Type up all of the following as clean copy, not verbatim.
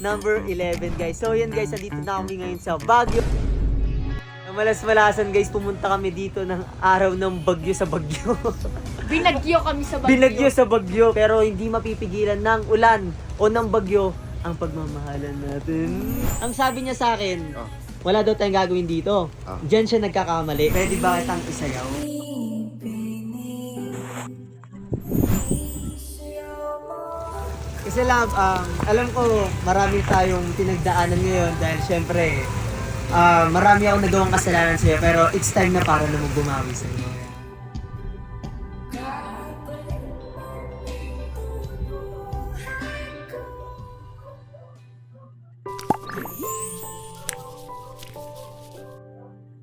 number 11 guys. So yan guys, nandito na kami ngayon sa Baguio. Malas-malasan guys, pumunta kami dito ng araw ng bagyo sa Baguio. Binagyo kami sa Baguio. Binagyo sa Baguio, pero hindi mapipigilan ng ulan o ng bagyo ang pagmamahalan natin. Ang sabi niya sa akin, wala daw tayong gagawin dito. Diyan siya nagkakamali. Pwede ba kitang isayaw? Kasi lang, alam ko marami tayong pinagdaanan ngayon dahil syempre, marami akong nagawang kasalanan sa'yo, pero it's time na para naman bumawi sa'yo.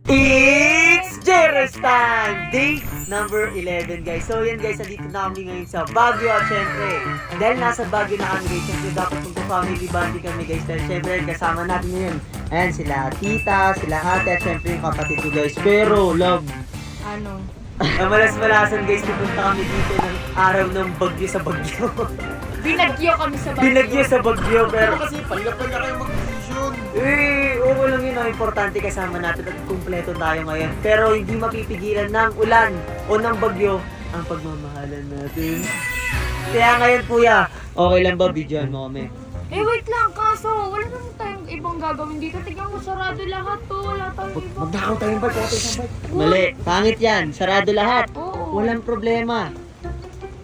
It's Jerez time! Day number 11 guys. So yan guys, nandito na kami ngayon sa Baguio at syempre, dahil nasa Baguio na kami guys, syempre dapat magpa-family bonding kami guys. Dahil syempre kasama natin ngayon. Ayan sila tita, sila ate at syempre yung kapatid ko guys. Pero love, Ano? malas-malasan guys, pupunta kami dito ng araw ng bagyo sa Baguio. Binagyo kami sa Baguio. Binagyo sa Baguio, pero Kasi pala kayo mag-decision. oo lang yun, importante kasama natin at kumpleto tayo ngayon. Pero hindi mapipigilan ng ulan o ng bagyo ang pagmamahalan natin. Kaya ngayon kuya, okay lang ba videoan mo kami? Eh wait lang, kaso wala naman tayong ibang gagawin dito. Tignan mo, sarado lahat to. Wala tayong ibang... Magdakaw tayong bike, okay sa bike. Mali, pangit yan, sarado lahat. Oo. Walang problema.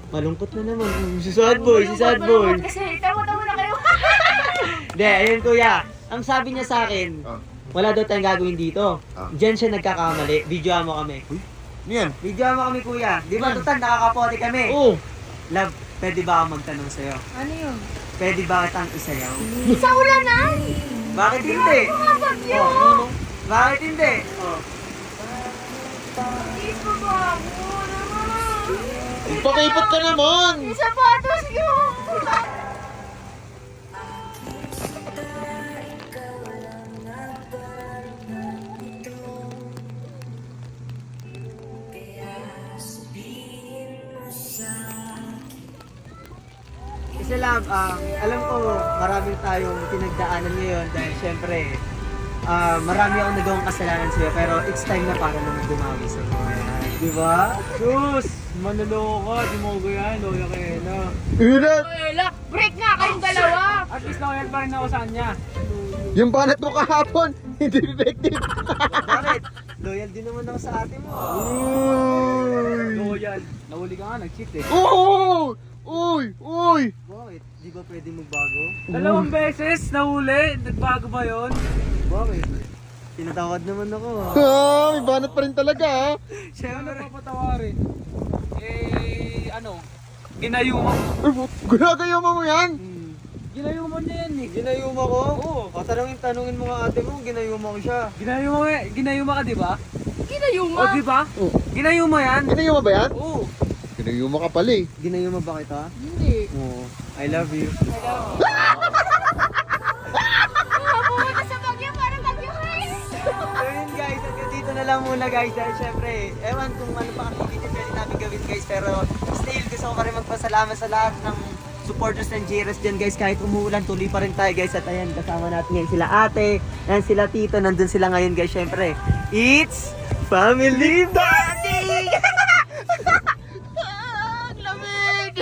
Malungkot na naman. Si sad boy, si sad boy. Kasi tawa-tawa na kayo. Hindi, ayun kuya. Ang sabi niya sa akin, wala daw tayong gagawin dito. Diyan siya nagkakamali. Videoan mo kami. Yan. Videoan mo kami kuya. Di ba total nakakapote kami? Oo. Love, pwede ba ako magtanong sa'yo? Ano yun? Pwede ba kitang isayaw? Sa ulanan! Bakit hindi? Mga bagyo! Bakit hindi? Oh. Please, babago naman! Ipakipot ka naman. Yung sapatos yun! Kasi lang, alam ko marami tayong pinagdaanan ngayon dahil syempre, marami akong nagawang kasalanan sa'yo, pero it's time na para naman bumawi sa'yo. Di ba? Sus! Manloloko ka, di mo ko yan, loya kayo na. Ilat. Wala! Break nga kayong dalawa! At least loyal pa rin ako sa kanya. Yung banat mo kahapon, hindi effective. Bakit? Loyal din naman ako sa ate mo. Loyal. Nahuli ka nga, nag-cheat eh. Oo! Uy! Uy! Bakit? Di ba pwede magbago? Dalawang beses nahuli, nagbago ba yun? Bakit? Tinatawad naman ako. May banat pa rin talaga ha. Ano Siyempre. papatawarin? Ginayuman. Ginagayo mo yan? Ginayuman niya yan eh. Ginayuma ko? Oo. Tanungin mo nga ate mo, ginayuma ko siya. Ginayuma ka di ba? Ginayuma! O di ba? Oo. Ginayuma yan. Ginagayo mo ba yan? Oo. Ginagayo mo ka pala eh. Ginayuma ba kita? Hindi. Oo. I love you. Pumunta sa Baguio para Baguio guys! So yun guys, hanggang dito na lang muna guys. Dahil syempre, ewan kung ano pa activity pwede namin gawin guys. Pero still, gusto ko pa rin magpasalamat sa lahat ng supporters ng JRS dyan guys. Kahit umuulan, tuloy pa rin tayo guys. At ayan, kasama natin ngayon sila ate, ayan sila tito, nandun sila ngayon guys. Syempre, it's family bonding! Lamig!